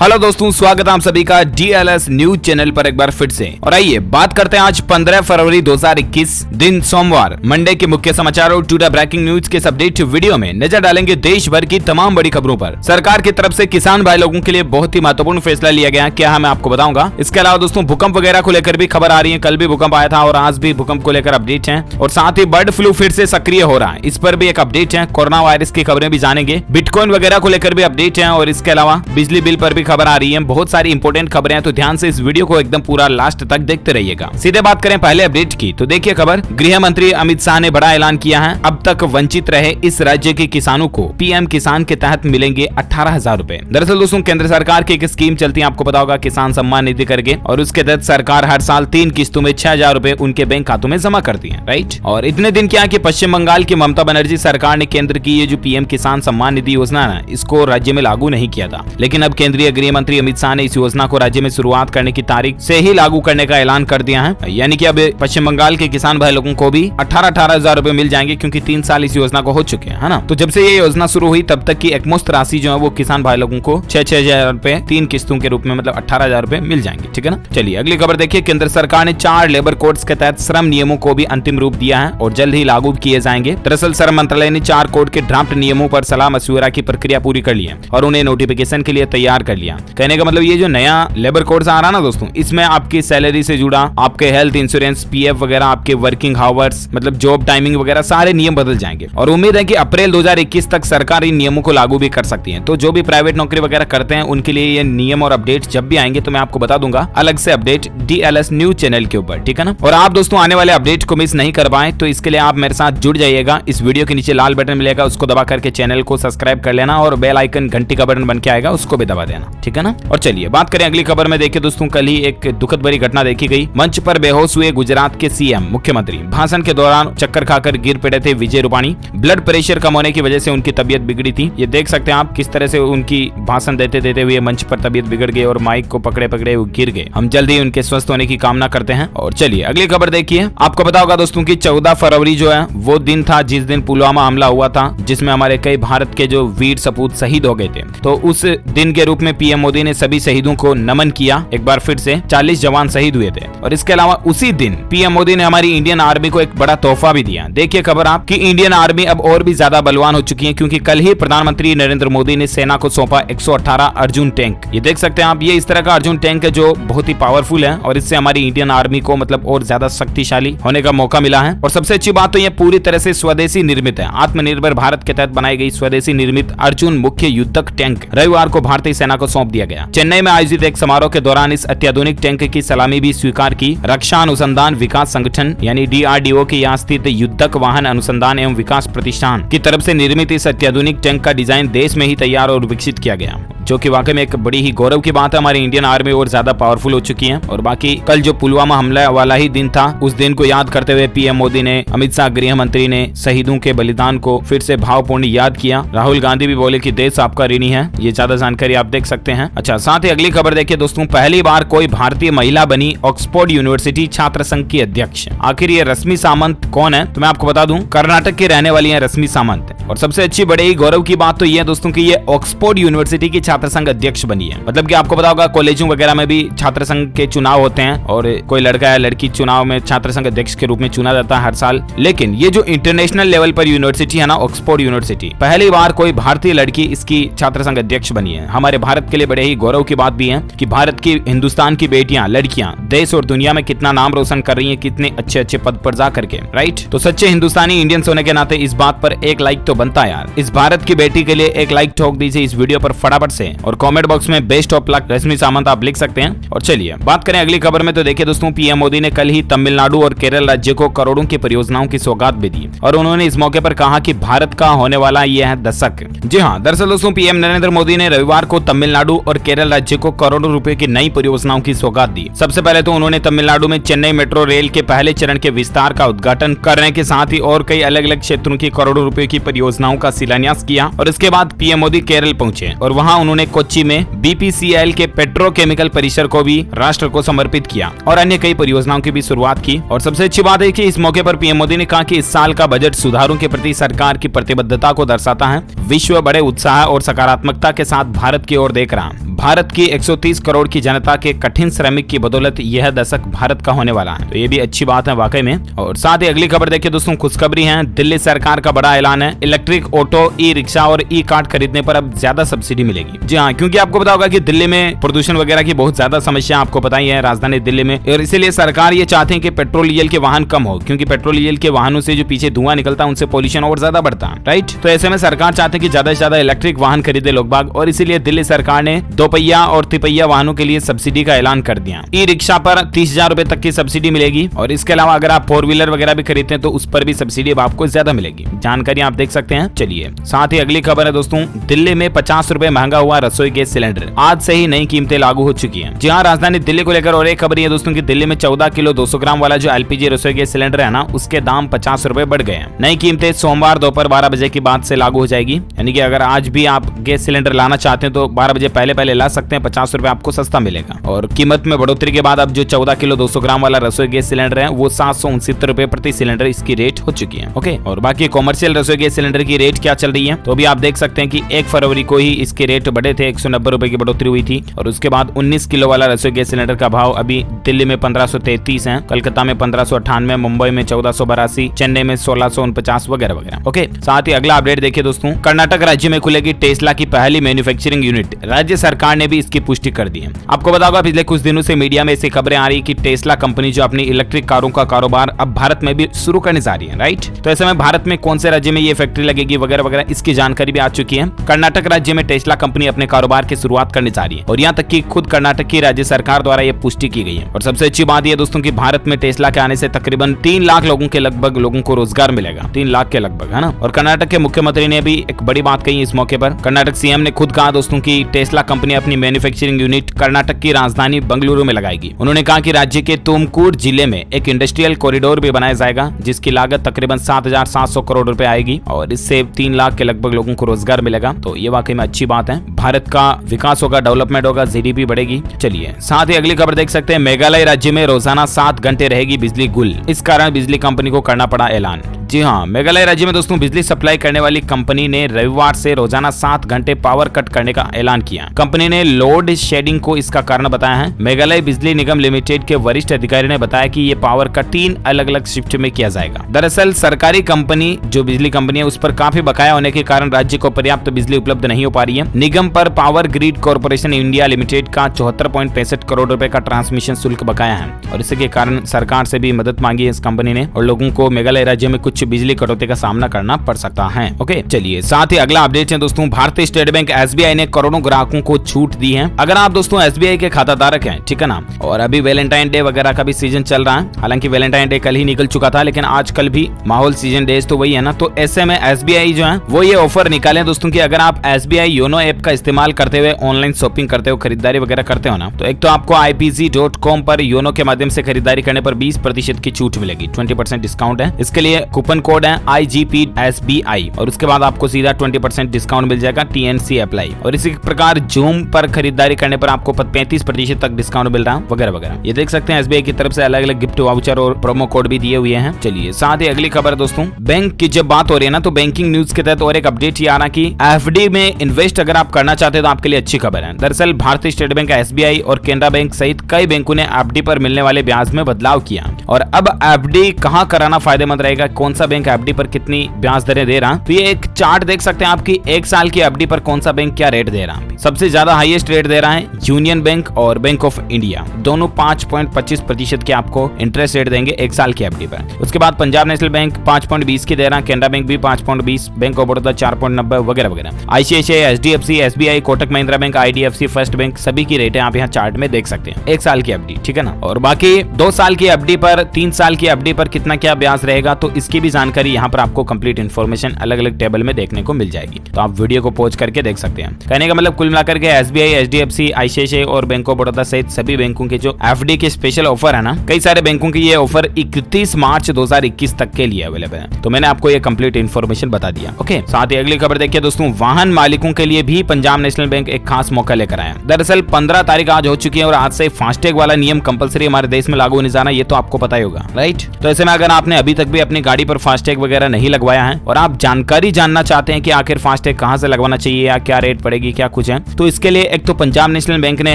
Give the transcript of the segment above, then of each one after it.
Hello दोस्तों, स्वागत है आप सभी का DLS न्यूज चैनल पर एक बार फिर से। और आइए बात करते हैं आज 15 फरवरी 2021 दिन सोमवार मंडे के मुख्य समाचार और टुडे ब्रेकिंग न्यूज के अपडेट वीडियो में नजर डालेंगे देश भर की तमाम बड़ी खबरों पर। सरकार की तरफ से किसान भाई लोगों के लिए बहुत ही महत्वपूर्ण फैसला लिया गया, क्या है मैं आपको बताऊंगा। इसके अलावा दोस्तों भूकंप वगैरह को लेकर भी खबर आ रही है, कल भी भूकंप आया था और आज भी भूकंप को लेकर अपडेट है। और साथ ही बर्ड फ्लू फिर से सक्रिय हो रहा है, इस पर भी एक अपडेट है। कोरोना वायरस की खबरें भी जानेंगे, बिटकॉइन वगैरह को लेकर भी अपडेट है। और इसके अलावा बिजली बिल पर भी खबर आ रही है, बहुत सारी इंपोर्टेंट खबरें हैं, तो ध्यान से इस वीडियो को एकदम पूरा लास्ट तक देखते रहिएगा। सीधे बात करें पहले अपडेट की, तो देखिए खबर, गृह मंत्री अमित शाह ने बड़ा ऐलान किया है। अब तक वंचित रहे इस राज्य के किसानों को पीएम किसान के तहत मिलेंगे 18,000 रूपए। दरअसल दोस्तों केंद्र सरकार की एक स्कीम चलती है, आपको पता होगा, किसान सम्मान निधि करके, और उसके तहत सरकार हर साल 3 किस्तों में 6,000 रूपए उनके बैंक खातों में जमा करती है, राइट। और इतने दिन क्या कि पश्चिम बंगाल की ममता बनर्जी सरकार ने केंद्र की ये जो पीएम किसान सम्मान निधि योजना है, इसको राज्य में लागू नहीं किया था। लेकिन अब केंद्रीय गृह मंत्री अमित शाह ने इस योजना को राज्य में शुरुआत करने की तारीख से ही लागू करने का ऐलान कर दिया है। यानी कि अब पश्चिम बंगाल के किसान भाई लोगों को भी 18,000 रूपए मिल जाएंगे, क्योंकि 3 साल इस योजना को हो चुके हैं, है ना। तो जब से ये योजना शुरू हुई तब तक की एकमुश्त राशि जो है वो किसान भाई लोगों को 6,000 रूपए 3 किस्तों के रूप में, मतलब 18,000 रूपए मिल जाएंगे, ठीक है ना। चलिए अगली खबर देखिए, केंद्र सरकार ने 4 लेबर कोड्स के तहत श्रम नियमों को भी अंतिम रूप दिया है और जल्द ही लागू किए जाएंगे। दरअसल श्रम मंत्रालय ने 4 कोड के ड्राफ्ट नियमों पर सलाह मशविरा की प्रक्रिया पूरी कर ली है और उन्हें नोटिफिकेशन के लिए तैयार कर लिया। कहने का मतलब ये जो नया लेबर कोड्स आ रहा ना दोस्तों, इसमें आपकी सैलरी से जुड़ा, आपके हेल्थ इंश्योरेंस, पीएफ वगैरह, आपके वर्किंग आवर्स, मतलब जॉब टाइमिंग वगैरह सारे नियम बदल जाएंगे। और उम्मीद है कि अप्रैल 2021 तक सरकार इन नियमों को लागू भी कर सकती है। तो जो भी प्राइवेट नौकरी वगैरह करते हैं उनके लिए ये नियम और अपडेट जब भी आएंगे तो मैं आपको बता दूंगा अलग से अपडेट DLS न्यूज चैनल के ऊपर, ठीक है ना। और आप दोस्तों आने वाले अपडेट को मिस नहीं कर पाए तो इसके लिए आप मेरे साथ जुड़ जाइएगा। इस वीडियो के नीचे लाल बटन मिलेगा, उसको दबा करके चैनल को सब्सक्राइब कर लेना और बेल आइकन घंटी का बटन बन के आएगा, उसको भी दबा देना, ठीक है ना। और चलिए बात करें अगली खबर में। देखिए दोस्तों कल ही एक दुखद भरी घटना देखी गई, मंच पर बेहोश हुए गुजरात के सीएम मुख्यमंत्री। भाषण के दौरान चक्कर खाकर गिर पड़े थे विजय रूपाणी। ब्लड प्रेशर कम होने की वजह से उनकी तबीयत बिगड़ी थी। ये देख सकते हैं आप किस तरह से उनकी भाषण देते देते हुए मंच पर तबीयत बिगड़ गई और माइक को पकड़े पकड़े वो गिर गए। हम जल्द ही उनके स्वस्थ होने की कामना करते हैं। और चलिए अगली खबर देखिए, आपको पता होगा दोस्तों की 14 फरवरी जो है वो दिन था जिस दिन पुलवामा हमला हुआ था, जिसमें हमारे कई भारत के जो वीर सपूत शहीद हो गए थे। तो उस दिन के रूप में पीएम मोदी ने सभी शहीदों को नमन किया। एक बार फिर से 40 जवान शहीद हुए थे। और इसके अलावा उसी दिन पीएम मोदी ने हमारी इंडियन आर्मी को एक बड़ा तोहफा भी दिया। देखिए खबर आपकी, इंडियन आर्मी अब और भी ज्यादा बलवान हो चुकी है, क्योंकि कल ही प्रधानमंत्री नरेंद्र मोदी ने सेना को सौंपा 118 अर्जुन टैंक। ये देख सकते हैं आप, ये इस तरह का अर्जुन टैंक है जो बहुत ही पावरफुल है और इससे हमारी इंडियन आर्मी को मतलब और ज्यादा शक्तिशाली होने का मौका मिला है। और सबसे अच्छी बात तो ये पूरी तरह से स्वदेशी निर्मित है। आत्मनिर्भर भारत के तहत बनाई गई स्वदेशी निर्मित अर्जुन मुख्य युद्धक टैंक रविवार को भारतीय सेना को सौंप दिया गया। चेन्नई में आयोजित एक समारोह के दौरान इस अत्याधुनिक टैंक की सलामी भी स्वीकार की। रक्षा अनुसंधान विकास संगठन यानी DRDO के यहाँ स्थित युद्धक वाहन अनुसंधान एवं विकास प्रतिष्ठान की तरफ से निर्मित इस अत्याधुनिक टैंक का डिजाइन देश में ही तैयार और विकसित किया गया, जो कि वाकई में एक बड़ी ही गौरव की बात है। हमारी इंडियन आर्मी और ज्यादा पावरफुल हो चुकी है। और बाकी कल जो पुलवामा हमला वाला ही दिन था, उस दिन को याद करते हुए पीएम मोदी ने, अमित शाह गृह मंत्री ने शहीदों के बलिदान को फिर से भावपूर्ण याद किया। राहुल गांधी भी बोले कि देश आपका ऋणी है। ये ज्यादा जानकारी आप देख सकते हैं। अच्छा, साथ ही अगली खबर देखिए दोस्तों, पहली बार कोई भारतीय महिला बनी ऑक्सफोर्ड यूनिवर्सिटी छात्र संघ की अध्यक्ष। आखिर ये रश्मि सामंत कौन है, तो मैं आपको बता दूं, कर्नाटक की रहने वाली है रश्मि सामंत। और सबसे अच्छी बड़े ही गौरव की बात तो ये है दोस्तों कि ये ऑक्सफोर्ड यूनिवर्सिटी की छात्र संघ अध्यक्ष बनी है। मतलब कि आपको पता होगा कॉलेजों वगैरह में भी छात्र संघ के चुनाव होते हैं और कोई लड़का या लड़की चुनाव में छात्र संघ अध्यक्ष के रूप में चुना जाता है हर साल। लेकिन ये जो इंटरनेशनल लेवल पर यूनिवर्सिटी है ना, ऑक्सफोर्ड यूनिवर्सिटी, पहली बार कोई भारतीय लड़की इसकी छात्र संघ अध्यक्ष बनी है। हमारे भारत के लिए बड़े ही गौरव की बात भी है कि भारत की, हिंदुस्तान की बेटियां, लड़कियां देश और दुनिया में कितना नाम रोशन कर रही हैं, कितने अच्छे अच्छे पद पर जा करके, राइट। तो सच्चे हिंदुस्तानी इंडियंस होने के नाते इस बात पर एक लाइक तो बनता है यार। इस भारत की बेटी के लिए एक लाइक ठोक दीजिए इस वीडियो पर फटाफट से, और कमेंट बॉक्स में बेस्ट ऑफ लक रश्मि सामंत आप लिख सकते हैं। और चलिए बात करें अगली खबर में, तो देखिए दोस्तों पीएम मोदी ने कल ही तमिलनाडु और केरल राज्य को करोड़ों की परियोजनाओं की सौगात भी दी और उन्होंने इस मौके पर कहा कि भारत का होने वाला यह है दशक। जी हाँ, दरअसल दोस्तों पीएम नरेंद्र मोदी ने रविवार को तमिलनाडु और केरल राज्य को करोड़ों रुपए की नई परियोजनाओं की सौगात दी। सबसे पहले तो उन्होंने तमिलनाडु में चेन्नई मेट्रो रेल के पहले चरण के विस्तार का उद्घाटन करने के साथ ही और कई अलग अलग क्षेत्रों की करोड़ों रुपए की परियोजनाओं का शिलान्यास किया। और इसके बाद पीएम मोदी केरल पहुंचे और वहां उन्होंने कोच्चि में BPCL के पेट्रोकेमिकल परिसर को भी राष्ट्र को समर्पित किया और अन्य कई परियोजनाओं की भी शुरुआत की। और सबसे अच्छी बात है कि इस मौके पर पीएम मोदी ने कहा कि इस साल का बजट सुधारों के प्रति सरकार की प्रतिबद्धता को दर्शाता है। विश्व बड़े उत्साह और सकारात्मकता के साथ भारत की ओर देख रहा। भारत की 130 करोड़ की जनता के कठिन श्रमिक की बदौलत यह दशक भारत का होने वाला है, तो ये भी अच्छी बात है वाकई में। और साथ ही अगली खबर देखिए दोस्तों, खुशखबरी है। दिल्ली सरकार का बड़ा ऐलान है, इलेक्ट्रिक ऑटो, ई रिक्शा और ई कार्ड खरीदने पर अब ज्यादा सब्सिडी मिलेगी। जी हाँ, क्योंकि आपको पता होगा कि दिल्ली में प्रदूषण वगैरह की बहुत ज्यादा समस्या आपको पता ही है राजधानी दिल्ली में, और इसीलिए सरकार ये चाहते हैं कि पेट्रोल डीजल के वाहन कम हो, क्योंकि पेट्रोल डीजल के वाहनों से जो पीछे धुआं निकलता है उनसे पॉल्यूशन और ज्यादा बढ़ता है, राइट। तो ऐसे में सरकार चाहते हैं कि ज्यादा से ज्यादा इलेक्ट्रिक वाहन खरीदे लोग बाग, और इसीलिए दिल्ली सरकार ने दोपहिया और तिपहिया वाहनों के लिए सब्सिडी का ऐलान कर दिया। ई रिक्शा पर 30,000 रुपए तक की सब्सिडी मिलेगी, और इसके अलावा अगर आप 4 व्हीलर वगैरह भी खरीदते हैं तो उस पर भी सब्सिडी आपको ज्यादा मिलेगी। जानकारी आप देख सकते हैं। चलिए साथ ही अगली खबर है दोस्तों, दिल्ली में 50 रुपए महंगा हुआ रसोई गैस सिलेंडर, आज से ही नई कीमतें लागू हो चुकी है। जी हाँ, राजधानी दिल्ली को लेकर और एक खबर है दोस्तों की दिल्ली में 14 किलो 200 ग्राम वाला जो LPG रसोई गैस सिलेंडर है ना, उसके दाम 50 रुपए बढ़ गए हैं। नई कीमतें सोमवार दोपहर 12 बजे के बाद से लागू हो जाएगी, यानी कि अगर आज भी आप गैस सिलेंडर लाना चाहते हैं तो 12 बजे पहले ला सकते हैं, 50 रुपए आपको सस्ता मिलेगा। और कीमत में बढ़ोतरी के बाद अब जो 14 किलो 200 ग्राम वाला रसोई गैस सिलेंडर है वो 769 रुपए प्रति सिलेंडर इसकी रेट हो चुकी है। ओके, और बाकी कॉमर्शियल रसोई गैस सिलेंडर की रेट क्या चल रही है, तो अभी आप देख सकते हैं कि 1 फरवरी को ही इसके रेट बढ़े थे, 190 रुपए की बढ़ोतरी हुई थी। और उसके बाद 19 किलो वाला रसोई गैस सिलेंडर का भाव अभी दिल्ली में 1533 है, कलकत्ता में 1598, मुंबई में 1482, चेन्नई में 1649 वगैरह वगैरह। ओके, साथ ही अगला अपडेट देखिए दोस्तों, कर्नाटक राज्य में खुलेगी टेस्ला की पहली मैन्युफैक्चरिंग यूनिट, राज्य सरकार ने भी इसकी पुष्टि कर दी है। आपको बता होगा पिछले कुछ दिनों से मीडिया में ऐसी खबरें आ रही कि टेस्ला कंपनी जो अपनी इलेक्ट्रिक कारों का कारोबार अब भारत में भी शुरू करने जा रही है, राइट। तो ऐसे में भारत में कौन से राज्य में ये फैक्ट्री लगेगी वगैरह वगैरह इसकी जानकारी भी आ चुकी है। कर्नाटक राज्य में टेस्ला कंपनी अपने कारोबार की शुरुआत करने जा रही है, और यहाँ तक कि खुद कर्नाटक की राज्य सरकार द्वारा यह पुष्टि की गई है। और सबसे अच्छी बात यह दोस्तों कि भारत में टेस्ला के आने से तकरीबन 3 लाख लोगों के लगभग लोगों को रोजगार मिलेगा, 3 लाख के लगभग, है ना। और कर्नाटक के मुख्यमंत्री ने भी एक बड़ी बात कही इस मौके पर। कर्नाटक सीएम ने खुद कहा दोस्तों की टेस्ला कंपनी अपनी मैन्युफैक्चरिंग यूनिट कर्नाटक की राजधानी बेंगलुरु में लगाएगी। उन्होंने कहा कि राज्य के तुमकुर जिले में एक इंडस्ट्रियल कॉरिडोर भी बनाया जाएगा, जिसकी लागत तकरीबन 7,700 करोड़ रुपए आएगी, और इससे 3 लाख के लगभग लोगों को रोजगार मिलेगा। तो ये वाकई में अच्छी बात है, भारत का विकास होगा, डेवलपमेंट होगा, GDP बढ़ेगी। चलिए साथ ही अगली खबर देख सकते हैं, मेघालय राज्य में रोजाना 7 घंटे रहेगी बिजली गुल, इस कारण बिजली कंपनी को करना पड़ा ऐलान। जी हाँ, मेघालय राज्य में दोस्तों बिजली सप्लाई करने वाली कंपनी ने रविवार से रोजाना 7 घंटे पावर कट करने का ऐलान किया। कंपनी ने लोड शेडिंग को इसका कारण बताया है। मेघालय बिजली निगम लिमिटेड के वरिष्ठ अधिकारी ने बताया कि ये पावर कट 3 अलग अलग शिफ्ट में किया जाएगा। दरअसल सरकारी कंपनी जो बिजली कंपनी है उस पर काफी बकाया होने के कारण राज्य को पर्याप्त बिजली उपलब्ध नहीं हो पा रही है। निगम पर power grid corporation India limited का 74.65 करोड़ रुपए का ट्रांसमिशन शुल्क बकाया है, और इसके कारण सरकार से भी मदद मांगी है इस कंपनी ने, और लोगों को मेघालय राज्य में कुछ बिजली कटौती का सामना करना पड़ सकता है। ओके, चलिए साथ ही अगला अपडेट है दोस्तों, भारतीय स्टेट बैंक SBI ने करोड़ों ग्राहकों को छूट दी है। अगर आप दोस्तों SBI के खाता धारक हैं, ठीक है ना, और अभी वैलेंटाइन डे वगैरह का भी सीजन चल रहा है, हालांकि वैलेंटाइन डे कल ही निकल चुका था, लेकिन आजकल भी माहौल सीजन डेज तो वही है ना। तो ऐसे में SBI जो है वो ये ऑफर निकाले दोस्तों की अगर आप SBI योनो ऐप का इस्तेमाल करते हुए ऑनलाइन शॉपिंग करते हो, खरीदारी वगैरह करते हो ना, तो एक तो आपको IPZ.com पर योनो के माध्यम से खरीदारी करने पर 20% की छूट मिलेगी, 20% डिस्काउंट है। इसके लिए कूपन कोड है IGPSBI, और उसके बाद आपको सीधा 20% डिस्काउंट मिल जाएगा, TNC अप्लाई। और इसी प्रकार जूम पर खरीदारी करने पर आपको 35% तक डिस्काउंट मिल रहा है वगैरह वगैरह। ये देख सकते हैं SBI की तरफ से अलग अलग गिफ्ट वाउचर और प्रोमो कोड भी दिए हुए हैं। चलिए साथ ही अगली खबर दोस्तों, बैंक की जब बात हो रही है ना, तो बैंकिंग न्यूज के तहत और एक अपडेट ये आ रहा कि FD में इन्वेस्ट अगर आप करना चाहते हैं तो आपके लिए अच्छी खबर है। दरअसल भारतीय स्टेट बैंक, SBI और केनरा बैंक सहित कई बैंकों ने FD पर मिलने वाले ब्याज में बदलाव किया, और अब FD कहां कराना फायदेमंद रहेगा, कौन सा बैंक FD पर कितनी ब्याज दरें दे रहा, तो ये एक चार्ट देख सकते हैं आपकी 1 साल की FD पर कौन सा बैंक क्या रेट दे रहा है। सबसे ज्यादा हाईएस्ट रेट दे रहा है यूनियन बैंक और बैंक ऑफ इंडिया, दोनों 5.25% के आपको इंटरेस्ट रेट देंगे 1 साल की FD पर। उसके बाद पंजाब नेशनल बैंक 5.20 की दे रहा है, केनरा बैंक भी 5.20, बैंक ऑफ बड़ौदा 4.90 वगैरह वगैरह। ICICI, HDFC, SBI, Kotak Mahindra bank, IDFC, first bank, सभी की रेटें आप यहाँ चार्ट में देख सकते हैं 1 साल की FD, ठीक है ना। और बाकी 2 साल की FD पर, 3 साल की FD पर कितना क्या ब्याज रहेगा, तो इसकी भी भी जानकारी यहाँ पर आपको कंप्लीट इन्फॉर्मेशन अलग अलग टेबल में देखने को मिल जाएगी। तो आप वीडियो को पॉज करके देख सकते हैं। कहने का मतलब कुल मिलाकर के SBI, HDFC, ICICI और बैंक ऑफ बड़ौदा सहित सभी बैंकों के जो FD के स्पेशल ऑफर है ना, कई सारे बैंकों की ये ऑफर 31 मार्च 2021 तक के लिए अवेलेबल है। तो मैंने आपको ये कंप्लीट इन्फॉर्मेशन बता दिया। ओके, साथ ही अगली खबर देखिए दोस्तों, वाहन मालिकों के लिए भी पंजाब नेशनल बैंक एक खास मौका लेकर आया। दरअसल 15 तारीख आज हो चुकी है और आज से फास्टैग वाला नियम कंपलसरी हमारे देश में लागू होने जा रहा है, ये तो आपको पता ही होगा, राइट। तो ऐसे में अगर आपने अभी तक भी अपनी गाड़ी पर फास्टैग वगैरह नहीं लगवाया है और आप जानकारी जानना चाहते हैं कि आखिर फास्टैग कहां से लगवाना चाहिए या क्या रेट पड़ेगी, क्या कुछ है, तो इसके लिए एक तो पंजाब नेशनल बैंक ने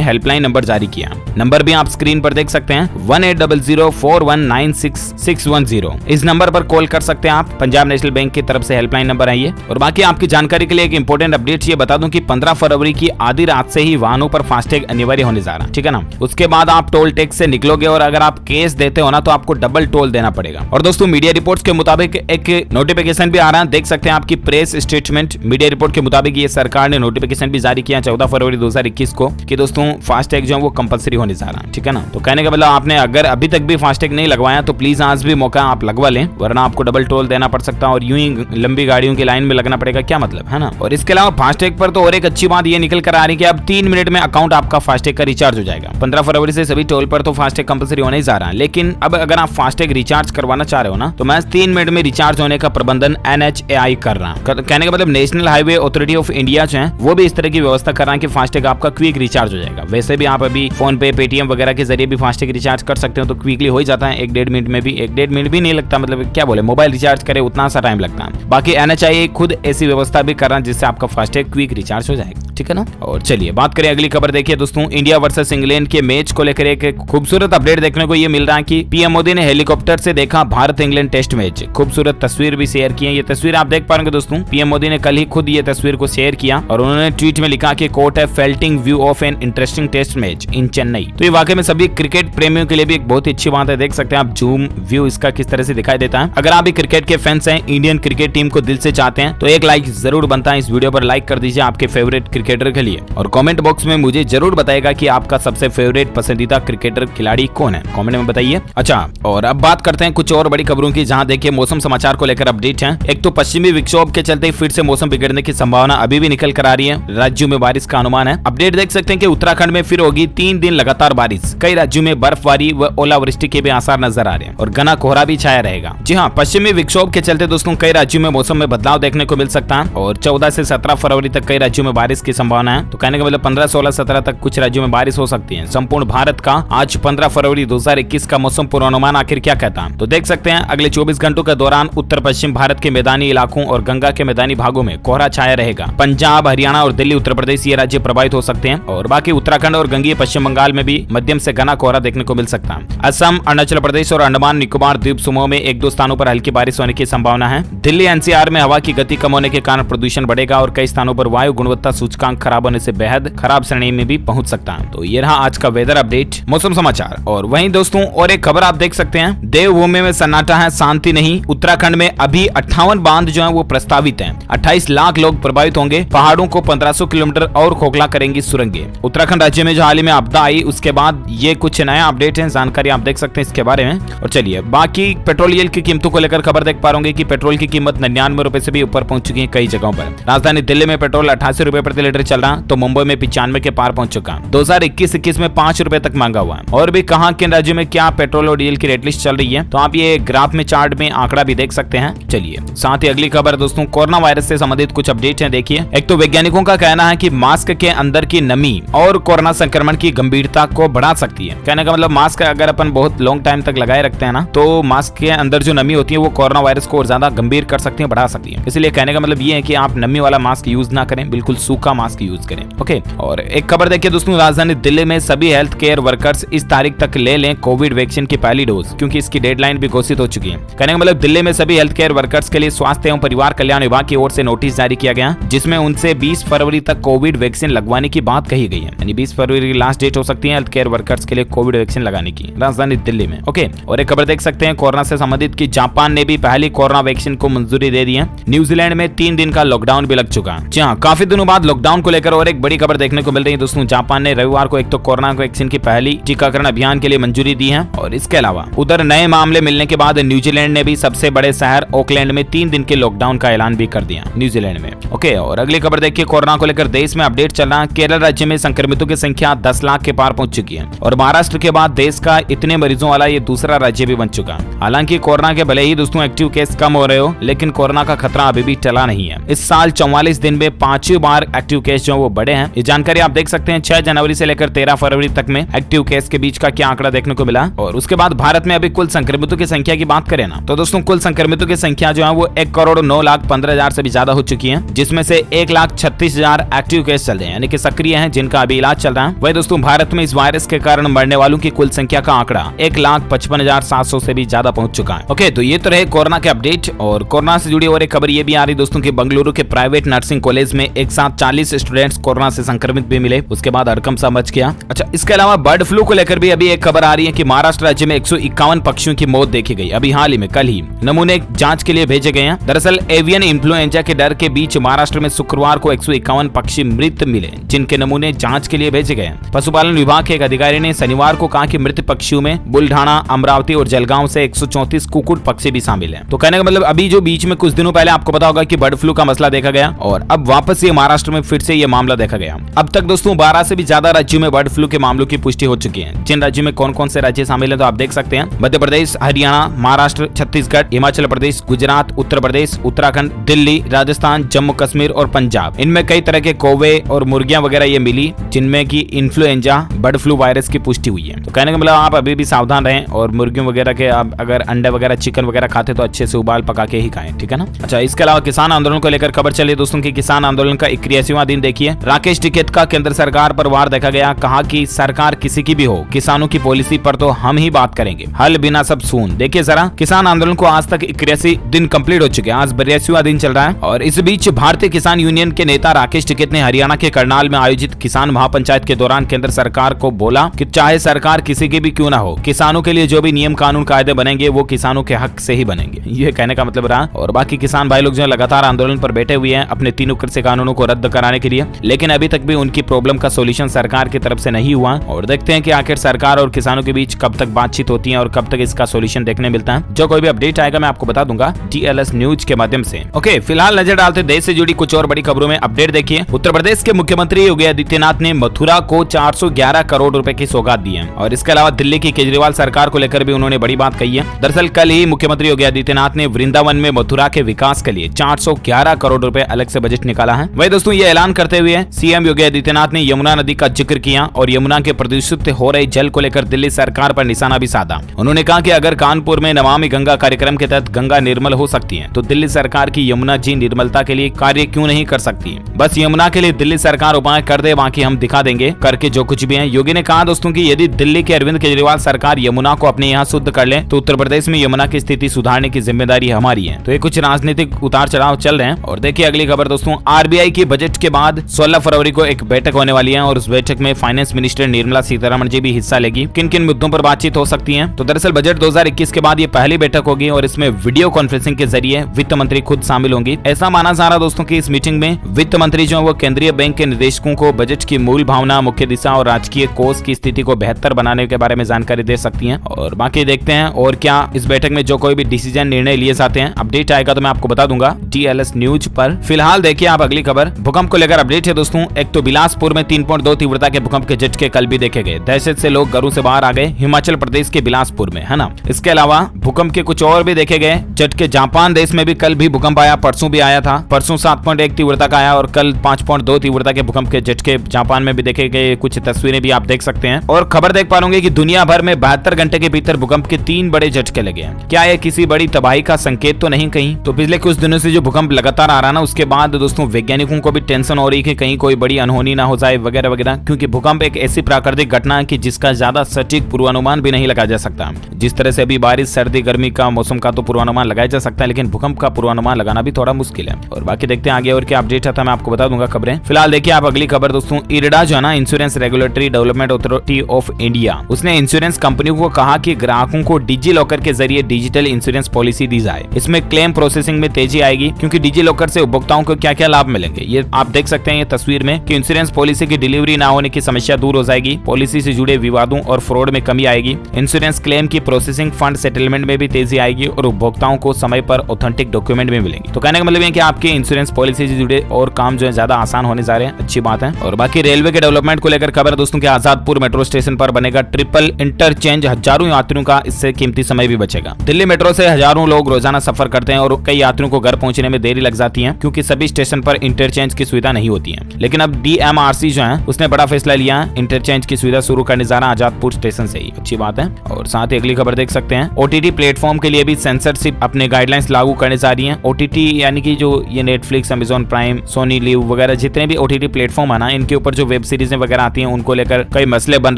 हेल्पलाइन नंबर जारी किया। नंबर भी आप स्क्रीन पर देख सकते हैं, 18004196 इस नंबर पर कॉल कर सकते हैं आप। पंजाब नेशनल बैंक की तरफ से हेल्पलाइन नंबर है ये। और बाकी आपकी जानकारी के लिए एक इंपॉर्टेंट अपडेट ये बता दूं कि 15 फरवरी की आधी रात से ही वाहनों पर फास्टैग अनिवार्य होने जा रहा है, ठीक है ना। उसके बाद आप टोल टैक्स से निकलोगे और अगर आप केस देते हो ना तो आपको डबल टोल देना पड़ेगा। और दोस्तों मीडिया रिपोर्ट्स के मुताबिक एक नोटिफिकेशन भी आ रहा है, देख सकते हैं आपकी प्रेस स्टेटमेंट। मीडिया रिपोर्ट के मुताबिक ये सरकार ने नोटिफिकेशन भी जारी किया 14 फरवरी 2021 को कि दोस्तों फास्टैग जो है वो कंपलसरी होने जा रहा है, ठीक है ना। तो कहने का मतलब आपने अगर अभी तक भी फास्टैग नहीं लगवाया तो प्लीज आज भी मौका आप लगवा लें, वरना आपको डबल टोल देना पड़ सकता है और यूं ही लंबी गाड़ियों की लाइन में लगना पड़ेगा, क्या मतलब है ना। और इसके अलावा फास्टैग पर तो और एक अच्छी बात ये निकल कर आ रही है कि अब 3 मिनट में अकाउंट आपका फास्टैग का रिचार्ज हो जाएगा। 15 फरवरी से सभी टोल पर तो फास्टैग कंपलसरी होने ही जा रहा है, लेकिन अब अगर आप फास्टैग रिचार्ज करवाना चाह रहे हो ना तो मैं 3 मिनट में रिचार्ज होने का प्रबंधन NHAI कर रहा है। कहने का मतलब national highway authority of India जो है वो भी इस तरह की व्यवस्था कर रहा है कि फास्टैग आपका क्विक रिचार्ज हो जाएगा। वैसे भी आप अभी फोन पे, पेटीएम वगैरह के जरिए भी फास्टैग रिचार्ज कर सकते हो, तो क्विकली हो ही जाता है, 1-1.5 मिनट में भी, 1-1.5 मिनट भी नहीं लगता, मतलब क्या बोले, मोबाइल रिचार्ज करे उतना सा टाइम लगता है। बाकी NHAI खुद ऐसी व्यवस्था भी कर रहा है जिससे आपका फास्टैग क्विक रिचार्ज हो जाएगा, ठीक है ना। और चलिए बात करें अगली खबर। देखिए दोस्तों, इंडिया वर्सेस इंग्लैंड के मैच को लेकर एक खूबसूरत अपडेट देखने को ये मिल रहा है कि पीएम मोदी ने हेलीकॉप्टर से देखा भारत इंग्लैंड टेस्ट मैच। खूबसूरत तस्वीर भी शेयर की है। ये तस्वीर आप देख पाएंगे दोस्तों, पीएम मोदी ने कल ही खुद ये तस्वीर को शेयर किया और उन्होंने ट्वीट में लिखा कि कोट है फेल्टिंग view of an interesting test match in Chennai. तो ये वाकई में सभी क्रिकेट प्रेमियों के लिए भी एक बहुत ही अच्छी बात है। देख सकते हैं आप जूम व्यू इसका किस तरह से दिखाई देता है। अगर आप भी क्रिकेट के फैंस हैं, इंडियन क्रिकेट टीम को दिल से चाहते हैं तो एक लाइक जरूर बनता है। इस वीडियो पर लाइक कर दीजिए आपके फेवरेट क्रिकेटर के लिए और कमेंट बॉक्स में मुझे जरूर बताएगा कि आपका सबसे फेवरेट पसंदीदा क्रिकेटर खिलाड़ी कौन है, कमेंट में बताइए। अच्छा, और अब बात करते हैं कुछ और बड़ी खबरों की, जहां देखिए मौसम समाचार को लेकर अपडेट है। एक तो पश्चिमी विक्षोभ के चलते फिर से मौसम बिगड़ने की संभावना अभी भी निकल कर आ रही है। राज्यों में बारिश का अनुमान है। अपडेट देख सकते हैं कि उत्तराखंड में फिर होगी 3 दिन लगातार बारिश। कई राज्यों में बर्फबारी व ओलावृष्टि के भी आसार नजर आ रहे हैं और घना कोहरा भी छाया रहेगा। जी हाँ, पश्चिमी विक्षोभ के चलते दोस्तों कई राज्यों में मौसम में बदलाव देखने को मिल सकता है और 14 से 17 फरवरी तक कई राज्यों में बारिश की संभावना है। तो कहने का मतलब 15, 16, 17 तक कुछ राज्यों में बारिश हो सकती है। संपूर्ण भारत का आज 15 फरवरी 2021 का मौसम पूर्वानुमान आखिर क्या कहता है, तो देख सकते हैं अगले 24 घंटों के दौरान उत्तर पश्चिम भारत के मैदानी इलाकों और गंगा के मैदानी भागों में कोहरा छाया रहेगा। पंजाब, हरियाणा और दिल्ली, उत्तर प्रदेश ये राज्य प्रभावित हो सकते हैं और बाकी उत्तराखंड और गंगीय पश्चिम बंगाल में भी मध्यम से घना कोहरा देखने को मिल सकता है। असम, अरुणाचल प्रदेश और अंडमान निकोबार द्वीप समूह में 1-2 स्थानों पर हल्की बारिश होने की संभावना है। दिल्ली NCR में हवा की गति कम होने के कारण प्रदूषण बढ़ेगा और कई स्थानों पर वायु गुणवत्ता सूचकांक खराब होने से बेहद खराब श्रेणी में भी पहुंच सकता है। तो ये रहा आज का वेदर अपडेट, मौसम समाचार। और वहीं दोस्तों और एक खबर आप देख सकते हैं, देवभूमि में सन्नाटा है, शांति नहीं। उत्तराखंड में अभी 58 बांध जो है वो प्रस्तावित हैं। 28 लाख लोग प्रभावित होंगे। पहाड़ों को 1500 किलोमीटर और खोखला करेंगी सुरंगें। उत्तराखंड राज्य में जो हाल ही में आपदा आई उसके बाद ये कुछ नया अपडेट है, जानकारी आप देख सकते हैं इसके बारे में। और चलिए बाकी पेट्रोलियल की कीमतों को लेकर खबर देख पा रहे कि पेट्रोल की कीमत 99 रुपए से भी ऊपर पहुंच चुकी है कई जगहों पर। राजधानी दिल्ली में पेट्रोल 88 रुपए प्रति लीटर चल रहा, तो मुंबई में 95 के पार पहुंच चुका। 2021-21 में 5 रुपए तक महंगा हुआ है। और भी कहां किन राज्यों में क्या पेट्रोल और डीजल की रेट लिस्ट चल रही है, तो आप ये ग्राफ में चार्ट में आंकड़ा भी देख सकते हैं। चलिए साथ ही अगली खबर दोस्तों, कोरोना वायरस से संबंधित कुछ अपडेट है। देखिए, एक तो वैज्ञानिकों का कहना है कि मास्क के अंदर की नमी और कोरोना संक्रमण की गंभीरता को बढ़ा सकती है। कहने का मतलब मास्क अगर अपन बहुत लॉन्ग टाइम तक लगाए रखते हैं ना, तो मास्क के अंदर जो नमी होती है वो कोरोना वायरस को और ज्यादा गंभीर कर सकती है, बढ़ा सकती है। इसलिए कहने का मतलब ये है कि आप नमी वाला मास्क यूज ना करें, बिल्कुल सूखा मास्क यूज करें। ओके, और एक खबर देखिए दोस्तों, राजधानी दिल्ली में सभी हेल्थ केयर वर्कर्स इस तारीख तक ले लें कोविड वैक्सीन की पहली डोज, क्योंकि इसकी डेडलाइन भी घोषित हो चुकी है। कहने का मतलब दिल्ली में सभी हेल्थ केयर वर्कर्स के लिए स्वास्थ्य एवं परिवार कल्याण विभाग की ओर से नोटिस जारी किया गया, जिसमें उनसे 20 फरवरी तक कोविड वैक्सीन लगवाने की बात कही गई है। यानी 20 फरवरी की लास्ट डेट हो सकती है हेल्थ केयर वर्कर्स के लिए कोविड वैक्सीन लगाने की राजधानी दिल्ली में। ओके, और एक खबर देख सकते हैं कोरोना से संबंधित कि जापान ने भी पहली कोरोना वैक्सीन को मंजूरी दे दी है। न्यूजीलैंड में 3 दिन का लॉकडाउन भी लग चुका। जी हाँ, काफी दिनों बाद लॉकडाउन को लेकर और एक बड़ी खबर देखने को मिल रही है दोस्तों। जापान ने रविवार को एक तो कोरोना वैक्सीन की पहली टीकाकरण अभियान के लिए मंजूरी दी है और इसके अलावा उधर नए मामले मिलने के बाद न्यूजीलैंड ने भी ही सबसे बड़े शहर ऑकलैंड में 3 दिन के लॉकडाउन का ऐलान भी कर दिया न्यूजीलैंड में। ओके, और अगली खबर देखिए, कोरोना को लेकर देश में अपडेट चल रहा है। केरल राज्य में संक्रमितों की संख्या 10 लाख के पार पहुंच चुकी है और महाराष्ट्र के बाद देश का इतने मरीजों वाला ये दूसरा राज्य भी बन चुका है। हालांकि कोरोना के भले ही दोस्तों एक्टिव केस कम हो रहे हो, लेकिन कोरोना का खतरा अभी भी टला नहीं है। इस साल 44 दिन में 5वीं बार एक्टिव केस जो वो बढ़े हैं। ये जानकारी आप देख सकते हैं 6 जनवरी से लेकर 13 फरवरी तक में एक्टिव केस के बीच का क्या आंकड़ा देखने को मिला। और उसके बाद भारत में अभी कुल संक्रमितों की संख्या की बात करें ना, तो दोस्तों कुल संक्रमितों की संख्या जो है वो 1,09,15,000 से भी ज्यादा हो चुकी है, जिसमें से 1,36,000 एक्टिव केस चल रहे हैं, यानी कि सक्रिय हैं, जिनका अभी इलाज चल रहा है। वही दोस्तों भारत में इस वायरस के कारण मरने वालों की कुल संख्या का आंकड़ा 1,55,700 से भी ज्यादा पहुंच चुका है। ओके, तो ये तो रहे कोरोना के अपडेट। और कोरोना से जुड़ी और एक खबर ये भी आ रही दोस्तों की बेंगलुरु के प्राइवेट नर्सिंग कॉलेज में एक साथ 40 स्टूडेंट्स कोरोना से संक्रमित भी मिले। उसके बाद हड़कंप सा मच गया। अच्छा, इसके अलावा बर्ड फ्लू को लेकर भी अभी एक खबर आ रही है कि महाराष्ट्र राज्य में 151 पक्षियों की मौत देखी गई। अभी हाल ही में कल ही नमूने जांच के लिए भेजे गए हैं। दरअसल एवियन इन्फ्लुएंजा के डर के बीच महाराष्ट्र में शुक्रवार को 151 पक्षी मृत मिले, जिनके नमूने जांच के लिए भेजे गए। पशुपालन विभाग के एक अधिकारी ने शनिवार को कहा कि मृत पक्षियों में बुल्ढाना, अमरावती और जलगांव से 134 कुक्कुट पक्षी भी शामिल हैं। तो कहने का मतलब अभी जो बीच में कुछ दिनों पहले आपको पता होगा कि बर्ड फ्लू का मसला देखा गया और अब वापस ये महाराष्ट्र में फिर से ये मामला देखा गया। अब तक दोस्तों 12 से भी ज्यादा राज्यों में बर्ड फ्लू के मामलों की पुष्टि हो चुकी है। जिन राज्यों में कौन कौन से राज्य शामिल है तो आप देख सकते हैं, मध्य प्रदेश, हरियाणा, महाराष्ट्र, छत्तीसगढ़, हिमाचल प्रदेश, गुजरात, उत्तर प्रदेश, उत्तराखंड, दिल्ली, राजस्थान, जम्मू कश्मीर और पंजाब। इनमें कई तरह के कौवे और मुर्गियां वगैरह ये मिली, जिनमें की इन्फ्लुएंजा बर्ड फ्लू वायरस की पुष्टि हुई है। तो कहने का मतलब आप अभी भी सावधान रहें और मुर्गियों वगैरह के आप अगर अंडे वगैरह, चिकन वगैरह खाते तो अच्छे से उबाल पका के ही खाएं, ठीक है ना। अच्छा, इसके अलावा किसान आंदोलन को लेकर खबर चली दोस्तों की किसान आंदोलन का 81वां दिन देखिए। राकेश टिकैत का केंद्र सरकार पर वार देखा गया। कहा कि सरकार किसी की भी हो, किसानों की पॉलिसी पर तो हम ही बात करेंगे, हल बिना सब सून। देखिए जरा, किसान आंदोलन को आज तक 81 दिन कंप्लीट हो चुके हैं, आज 82वां दिन चल रहा है। और इस बीच भारतीय किसान यूनियन के नेता राकेश टिकैत ने हरियाणा के करनाल में आयोजित किसान महापंचायत के दौरान केंद्र सरकार को बोला कि चाहे सरकार किसी की भी क्यों ना हो, किसानों के लिए जो भी नियम कानून कायदे बनेंगे वो किसानों के हक से ही बनेंगे। ये कहने का मतलब रहा। और बाकी किसान भाई लोग जो लगातार आंदोलन पर बैठे हुए हैं अपने 3 कृषि कानूनों को रद्द कराने के लिए, लेकिन अभी तक भी उनकी प्रॉब्लम का सोल्यूशन सरकार की तरफ से नहीं हुआ। और देखते हैं कि आखिर सरकार और किसानों के बीच कब तक बातचीत होती है और कब तक इसका सोल्यूशन देखने मिलता है। जो कोई भी अपडेट आएगा मैं आपको बता दूंगा DLS न्यूज के माध्यम से। ओके, फिलहाल नजर डालते देश से जुड़ी कुछ और बड़ी खबरों में अपडेट देखिए। उत्तर प्रदेश के मुख्यमंत्री योगी आदित्यनाथ ने मथुरा को 411 करोड़ रुपए की सौगात दी है। और इसके अलावा दिल्ली की केजरीवाल सरकार को लेकर भी उन्होंने बड़ी बात कही है। दरअसल कल ही मुख्यमंत्री योगी आदित्यनाथ ने वृंदावन में मथुरा के विकास के लिए 411 करोड़ रुपए अलग से बजट निकाला है। वही दोस्तों ये ऐलान करते हुए सीएम योगी आदित्यनाथ ने यमुना नदी का जिक्र किया और यमुना के प्रदूषित हो रहे जल को लेकर दिल्ली सरकार पर निशाना भी साधा। उन्होंने कहा कि अगर कानपुर में नमामि गंगा कार्यक्रम के तहत गंगा निर्मल हो सकती है तो दिल्ली सरकार की यमुना जी निर्मलता के लिए कार्य क्यों नहीं कर सकती। बस यमुना के लिए दिल्ली सरकार उपाय कर दे, बाकी हम दिखा देंगे करके जो कुछ भी है। योगी ने कहा दोस्तों की यदि दिल्ली के अरविंद केजरीवाल सरकार यमुना को अपने यहाँ शुद्ध कर ले तो उत्तर प्रदेश में यमुना की स्थिति सुधारने की जिम्मेदारी हमारी है। तो ये कुछ राजनीतिक उतार चढ़ाव चल रहे हैं। और देखिए अगली खबर दोस्तों, RBI की बजट के बाद 16 फरवरी को एक बैठक होने वाली है और उस बैठक में फाइनेंस मिनिस्टर निर्मला सीतारमण जी भी हिस्सा लेगी। किन किन मुद्दों पर बातचीत हो सकती है, तो दरअसल बजट 2021 के बाद ये पहली बैठक होगी और इसमें वीडियो कॉन्फ्रेंसिंग के जरिए वित्त मंत्री खुद शामिल होंगी। ऐसा माना जा रहा दोस्तों की इस मीटिंग में वित्त मंत्री जो है वो केंद्रीय बैंक के निदेशकों को बजट की मूल भावना, मुख्य दिशा और राजकीय कोष की स्थिति को बेहतर बनाने के बारे में जानकारी दे सकती है। और बाकी देखते हैं और क्या इस बैठक में जो कोई भी डिसीजन, निर्णय लिए जाते हैं। अपडेट आएगा तो मैं आपको बता दूंगा DLS न्यूज पर। फिलहाल देखिए आप अगली खबर, भूकंप को लेकर अपडेट है दोस्तों। एक तो बिलासपुर में 3.2 तीव्रता के भूकंप के झटके कल भी देखे गए। दहशत से लोग घरों से बाहर आ गए, हिमाचल प्रदेश के बिलासपुर में, है ना। इसके अलावा भूकंप के कुछ और भी देखे गए झटके। जापान देश में भी कल भी भूकंप आया, परसों भी आया था। परसों 7.1 तीव्रता का आया और कल 5.2 तीव्रता के भूकंप के झटके जापान में भी देखे गए। कुछ तस्वीरें भी आप देख सकते हैं और खबर देख पा लोगे कि दुनिया भर में 72 घंटे के भीतर भूकंप के 3 बड़े झटके लगे हैं। क्या ये किसी बड़ी तबाही का संकेत तो नहीं कहीं? तो पिछले कुछ दिनों से जो भूकंप लगातार आ रहा ना, उसके बाद दोस्तों वैज्ञानिकों को भी टेंशन हो रही है कि कहीं कोई बड़ी अनहोनी ना हो जाए वगैरह वगैरह, क्योंकि भूकंप एक ऐसी प्राकृतिक घटना है कि जिसका ज्यादा सटीक पूर्वानुमान भी नहीं लगाया जा सकता। जिस तरह से अभी बारिश, सर्दी, गर्मी का मौसम का तो पूर्वानुमान लगाया जा सकता है, लेकिन भूकंप का पूर्वानुमान लगाना भी थोड़ा मुश्किल है। और बाकी देखते हैं आगे और क्या अपडेट आता है, मैं आपको बता दूंगा खबरें। फिलहाल देखिए आप अगली खबर दोस्तों, इरडा जो है ना, insurance regulatory development authority of India, उसने इंश्योरेंस कंपनियों को कहा कि ग्राहकों को डिजी लॉकर के जरिए डिजिटल इंश्योरेंस पॉलिसी दी जाए। इसमें क्लेम प्रोसेसिंग में तेजी आएगी, क्योंकि डिजी लॉकर से उपभोक्ताओं को क्या क्या लाभ मिलेंगे ये आप देख सकते हैं ये तस्वीर में, कि इंश्योरेंस पॉलिसी की डिलीवरी ना होने की समस्या दूर हो जाएगी, पॉलिसी से जुड़े विवादों और फ्रॉड में कमी आएगी, इंश्योरेंस क्लेम की प्रोसेसिंग, फंड सेटलमेंट में भी तेजी आएगी और उपभोक्ताओं को समय पर ऑथेंटिक डॉक्यूमेंट भी मिलेंगे। तो कहने का मतलब है कि आपके इंश्योरेंस पॉलिसी से जुड़े और काम जो है ज्यादा आसान होने जा रहे हैं, अच्छी बात है। और बाकी रेलवे के डेवलपमेंट को लेकर खबर है दोस्तों कि आजादपुर मेट्रो स्टेशन पर बनेगा ट्रिपल इंटरचेंज, हजारों यात्रियों का इससे कीमती समय भी बचेगा। दिल्ली मेट्रो से हजारों लोग रोजाना सफर करते हैं और कई यात्रियों को घर पहुंचने में देरी लग जाती है क्योंकि सभी स्टेशन पर इंटरचेंज की सुविधा नहीं होती है। लेकिन अब DMRC जो है उसने बड़ा फैसला लिया है, इंटरचेंज की सुविधा शुरू करने जा रहा है आजादपुर स्टेशन से ही, अच्छी बात है। और साथ ही अगली खबर देख सकते हैं, OTT प्लेटफॉर्म के लिए भी सेंसरशिप अपने गाइडलाइंस लागू करने जा रही है। OTT यानी कि जो ये Netflix, Amazon Prime, Sony Liv वगैरह जितने भी OTT प्लेटफॉर्म है ना, इनके ऊपर जो वेब सीरीजें वगैरह आती हैं उनको लेकर कई मसले बन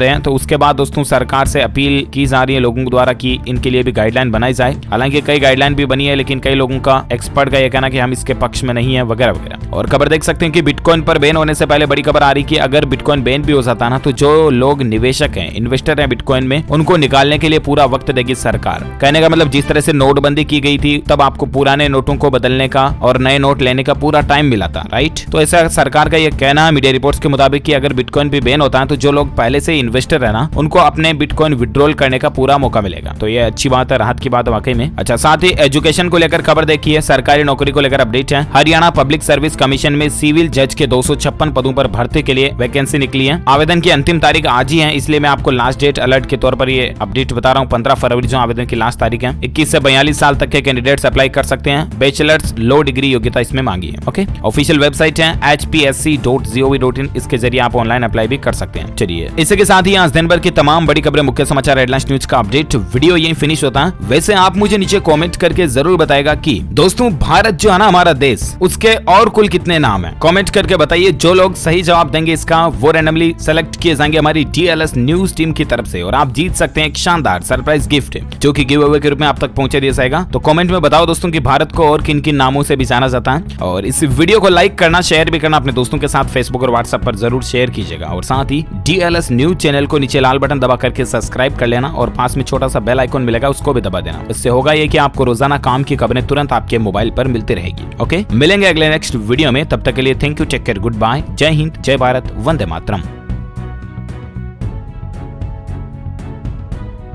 रहे हैं। तो उसके बाद दोस्तों सरकार से अपील की जा रही है लोगों द्वारा कि इनके लिए भी गाइडलाइन बनाई जाए। हालांकि कई गाइडलाइन भी बनी है लेकिन कई लोगों का, एक्सपर्ट का यह कहना कि हम इसके पक्ष में नहीं है वगैरह वगैरह। और खबर देख सकते हैं कि बिटकॉइन पर बैन होने से पहले बड़ी खबर आ रही कि अगर बिटकॉइन बैन भी हो जाता ना तो जो लोग निवेशक हैं, इन्वेस्टर हैं बिटकॉइन में, उनको निकालने के लिए पूरा वक्त देगी सरकार। कहने का मतलब जिस तरह से नोटबंदी की गई थी तब आपको पुराने नोटों को बदलने का और नए नोट लेने का पूरा टाइम मिला था, राइट। तो ऐसा सरकार का यह कहना है मीडिया रिपोर्ट्स के मुताबिक कि अगर बिटकॉइन भी बैन होता है तो जो लोग पहले से इन्वेस्टर है ना उनको अपने बिटकॉइन विड्रॉल करने का पूरा मौका मिलेगा। तो ये अच्छी बात है, राहत की बात है वाकई में। अच्छा, साथ ही एजुकेशन को लेकर खबर देखिए, सरकारी नौकरी को लेकर अपडेट है। हरियाणा पब्लिक सर्विस कमीशन में सिविल जज के 256 पदों पर भर्ती के लिए वैकेंसी निकली है। आवेदन की अंतिम तारीख आज ही है, इसलिए मैं आपको लास्ट डेट अलर्ट के तौर पर ये अपडेट बता रहा हूँ। 15 फरवरी जो आवेदन की लास्ट तारीख है। 21 से 42 साल तक के कैंडिडेट्स अप्लाई कर सकते हैं। बैचलर्स लो डिग्री योग्यता इसमें मांगी है। ओके, ऑफिशियल वेबसाइट है hpsc.gov.in, इसके जरिए आप ऑनलाइन अप्लाई भी कर सकते हैं। चलिए, इसी के साथ ही आज दिन भर की तमाम बड़ी खबरें, मुख्य समाचार, हेडलाइंस न्यूज का अपडेट वीडियो यही फिनिश होता है। वैसे आप मुझे नीचे कमेंट करके जरूर बताएगा कि दोस्तों भारत जो है ना हमारा देश, उसके और कुल कितने नाम है, कमेंट करके बताइए। जो लोग सही जवाब देंगे इसका वो रैंडमली सेलेक्ट किए जाएंगे हमारी DLS न्यूज टीम की तरफ से और आप जीत सकते हैं एक शानदार सरप्राइज गिफ्ट जो कि गिव अवे के रूप में आप तक पहुंचा दिया जाएगा। तो कमेंट में बताओ दोस्तों कि भारत को और किन किन नामों से भी जाना जाता है। और इस वीडियो को लाइक करना, शेयर भी करना अपने दोस्तों के साथ फेसबुक और व्हाट्सएप पर जरूर शेयर कीजिएगा। और साथ ही DLS न्यूज चैनल को नीचे लाल बटन दबा करके सब्सक्राइब कर लेना और पास में छोटा सा बेल आइकन मिलेगा, उसको भी दबा देना। इससे होगा ये कि आपको रोजाना काम की खबरें तुरंत आपके मोबाइल पर मिलती रहेगी। ओके, मिलेंगे अगले नेक्स्ट वीडियो में, तब तक के लिए thank you, take care, good bye, जय हिंद, जय भारत, वंदे मातरम।